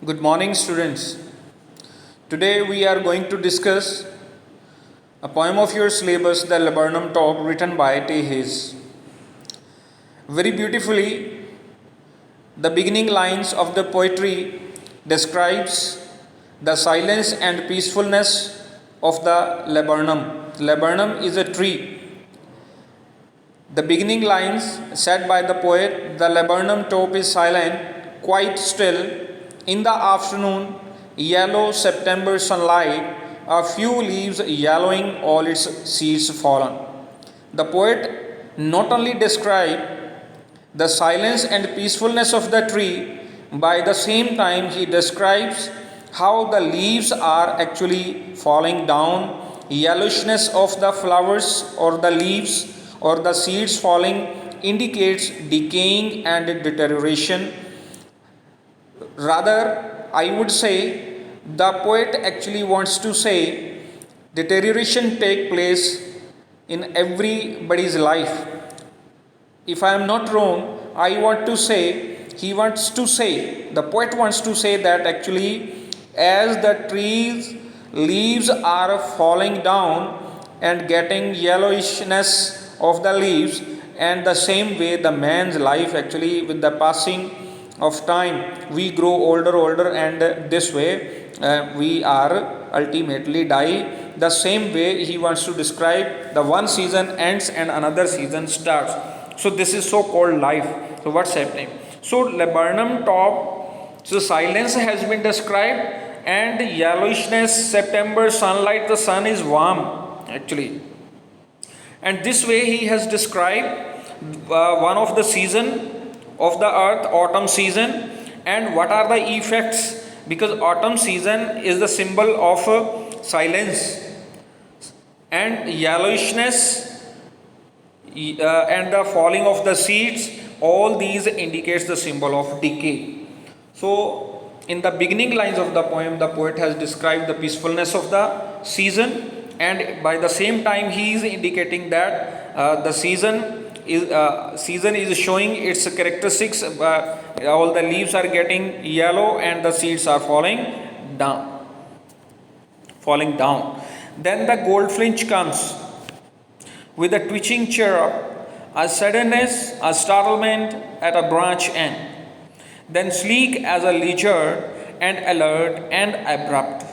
Good morning, students. Today we are going to discuss a poem of your syllabus, The Labornum Top, written by T. Hayes. Very beautifully, the beginning lines of the poetry describes the silence and peacefulness of the laburnum. Laburnum is a tree. The beginning lines said by the poet, the laburnum top is silent, quite still. In the afternoon, yellow September sunlight, a few leaves yellowing, all its seeds fallen. The poet not only described the silence and peacefulness of the tree, by the same time he describes how the leaves are actually falling down, yellowishness of the flowers or the leaves or the seeds falling indicates decaying and deterioration. Rather, I would say the poet actually wants to say deterioration take place in everybody's life. If I am not wrong, I want to say, the poet wants to say that actually as the trees leaves are falling down and getting yellowishness of the leaves, and the same way the man's life actually with the passing of time we grow older and this way we are ultimately die. The same way he wants to describe the one season ends and another season starts. So this is so called life. So what's happening? So laburnum top, so silence has been described, and yellowishness, September sunlight, the sun is warm actually, and this way he has described one of the season of the earth, autumn season, and what are the effects, because autumn season is the symbol of silence, and yellowishness and the falling of the seeds, all these indicates the symbol of decay. So in the beginning lines of the poem, the poet has described the peacefulness of the season, and by the same time he is indicating that the season is showing its characteristics. All the leaves are getting yellow and the seeds are down falling down. Then the goldfinch comes with a twitching chirp, a suddenness, a startlement at a branch end, then sleek as a lizard and alert and abrupt.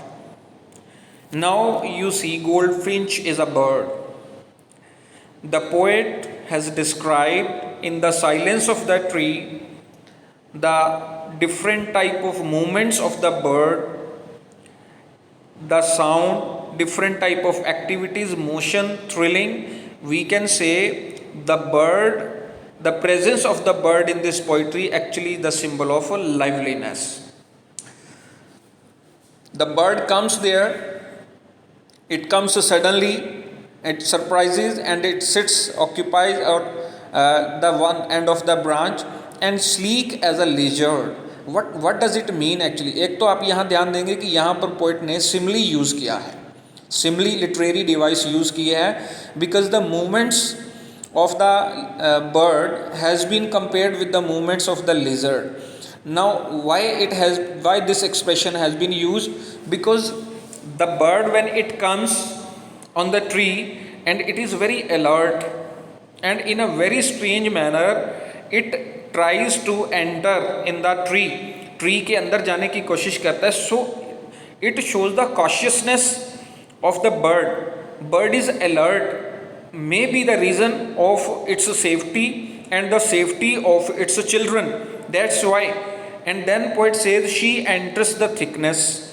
Now you see, goldfinch is a bird. The poet has described in the silence of the tree the different type of movements of the bird, the sound, different type of activities, motion, thrilling. We can say the bird, the presence of the bird in this poetry actually the symbol of a liveliness. The bird comes there, it comes suddenly, it surprises and it occupies the one end of the branch, and sleek as a lizard. What does it mean actually? एक तो आप यहाँ ध्यान देंगे कि यहाँ पर poet ने सिमली यूज़ किया है, सिमली लिटरेरी डिवाइस यूज़ किया है, because the movements of the bird has been compared with the movements of the lizard. Now why this expression has been used? Because the bird, when it comes on the tree and it is very alert, and in a very strange manner it tries to enter in the tree के अंदर जाने की कोशिश करता है. So it shows the cautiousness of the bird is alert, may be the reason of its safety and the safety of its children, that's why. And then poet says she enters the thickness.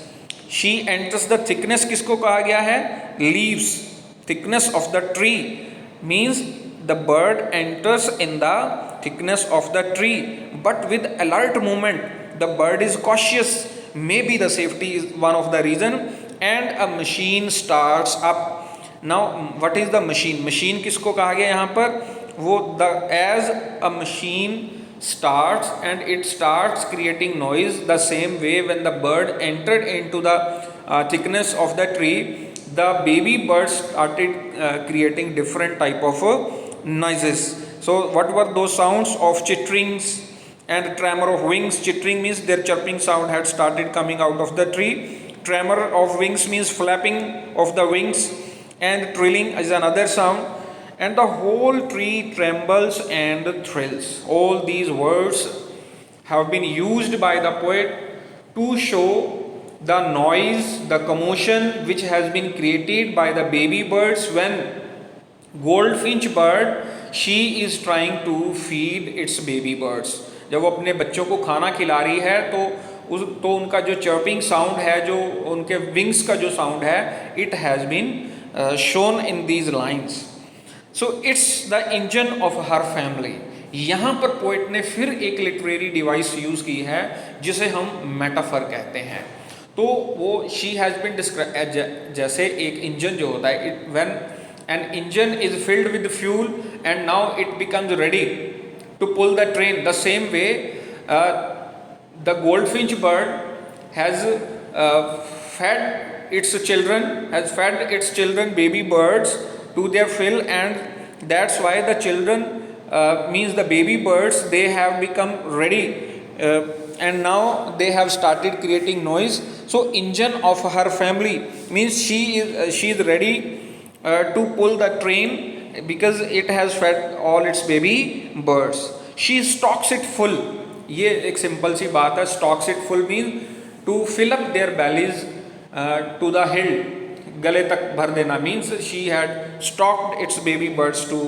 किसको कहा गया है? Leaves. Thickness of the tree means the bird enters in the thickness of the tree, but with alert movement. The bird is cautious, maybe the safety is one of the reason, and a machine starts up. Now what is the machine? Machine किसको कहा गया यहाँ पर? वो as a machine starts and it starts creating noise, the same way when the bird entered into the thickness of the tree, the baby birds started creating different type of noises. So what were those sounds of chitterings and tremor of wings. Chittering means their chirping sound had started coming out of the tree. Tremor of wings means flapping of the wings, and trilling is another sound. And the whole tree trembles and thrills. All these words have been used by the poet to show the noise, the commotion which has been created by the baby birds when goldfinch bird, she is trying to feed its baby birds. जब वो अपने बच्चों को खाना खिला रही है तो उनका जो चर्पिंग साउंड है, जो उनके विंग्स का जो साउंड है, it has been shown in these lines. So it's the engine of her family. यहाँ पर पोइट ने फिर एक लिटरेरी डिवाइस यूज़ की है जिसे हम मेटाफर कहते हैं. तो वो शी हैज़ बीन डिस्क्राइब जैसे एक इंजन जो होता है, it when an engine is filled with fuel and now it becomes ready to pull the train. The same way the goldfinch bird has fed its children baby birds to their fill, and that's why the children means the baby birds, they have become ready and now they have started creating noise. So engine of her family means she is ready to pull the train because it has fed all its baby birds. She stocks it full. ये एक simple सी बात है. stocks it full means to fill up their bellies to the hill. गले तक भर देना means she had stocked its baby birds to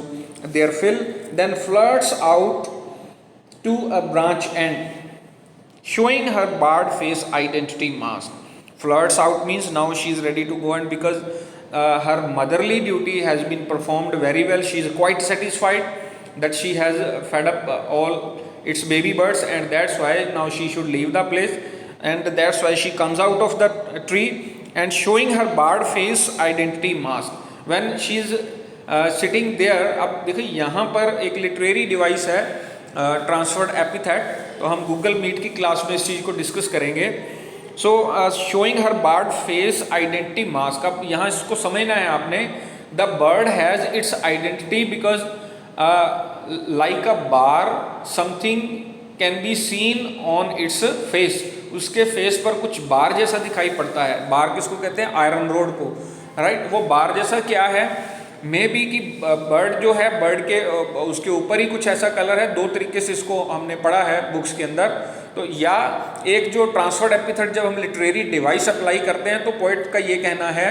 their fill. Then flirts out to a branch end, showing her barred face identity mask. Flirts out means now she is ready to go, and because her motherly duty has been performed very well, she is quite satisfied that she has fed up all its baby birds, and that's why now she should leave the place, and that's why she comes out of the tree and showing her barred face identity mask. When she is sitting there, अब देखिए यहाँ पर एक literary device है transferred epithet, तो हम Google meet की class में इस चीज़ को डिस्कस करेंगे. So showing her bird face identity mask. अब यहाँ इसको समझना है आपने. The bird has its identity because like a bar something can be seen on its face. उसके फेस पर कुछ बार जैसा दिखाई पड़ता है. बार किसको कहते हैं? आयरन रोड को, राइट. वो बार जैसा क्या है? मे बी कि बर्ड जो है, बर्ड के उसके ऊपर ही कुछ ऐसा कलर है. दो तरीके से इसको हमने पढ़ा है बुक्स के अंदर. तो या एक जो ट्रांसफर्ड एपिथेट जब हम लिटरेरी डिवाइस अप्लाई करते हैं तो पोइट का ये कहना है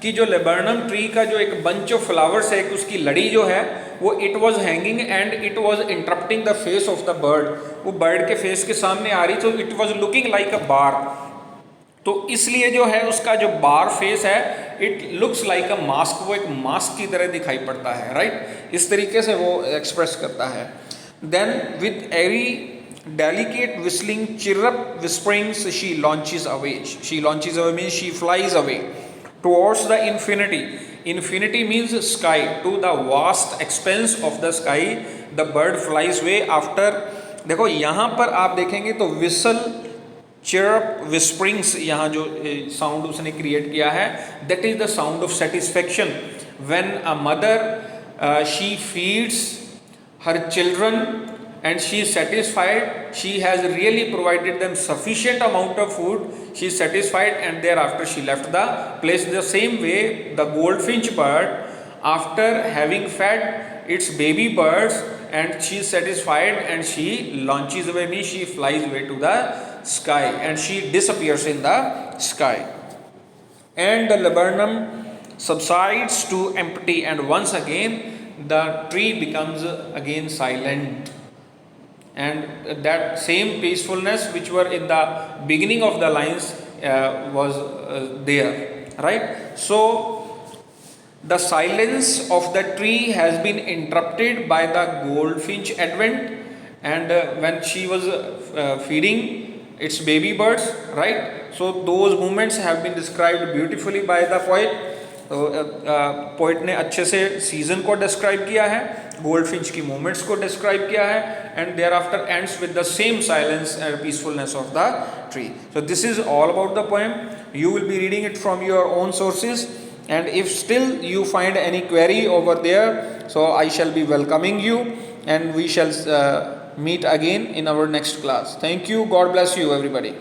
कि जो लेबर्नम ट्री का जो एक बंच ऑफ फ्लावर्स है, उसकी लड़ी जो है वो it was hanging and it was interrupting the face of the bird. वो बर्ड के फेस के सामने आ रही, तो it was looking like a bar. तो इसलिए जो है उसका जो बार फेस है, it looks like a mask. वो एक मास्क की तरह दिखाई पड़ता है, राइट. इस तरीके से वो एक्सप्रेस करता है. Then with every delicate whistling chirrup whisperings she launches away. She launches away means she flies away towards the infinity. Infinity means sky. To the vast expanse of the sky the bird flies away. after देखो यहाँ पर आप देखेंगे तो whistle chirrup whisperings, यहाँ जो sound उसने create किया है, that is the sound of satisfaction. When a mother she feeds her children and she is satisfied, she has really provided them sufficient amount of food, she is satisfied, and thereafter she left the place. The same way the goldfinch bird, after having fed its baby birds and she is satisfied and she launches away, means she flies away to the sky and she disappears in the sky. And the laburnum subsides to empty, and once again the tree becomes again silent. And that same peacefulness which were in the beginning of the lines was there, right. So the silence of the tree has been interrupted by the goldfinch advent, and when she was feeding its baby birds, right. So those moments have been described beautifully by the poet. तो poet ने अच्छे से season को describe किया है, goldfinch की moments को describe किया है, and thereafter ends with the same silence and peacefulness of the tree. So this is all about the poem. You will be reading it from your own sources, and if still you find any query over there, so I shall be welcoming you and we shall meet again in our next class. Thank you. God bless you, everybody.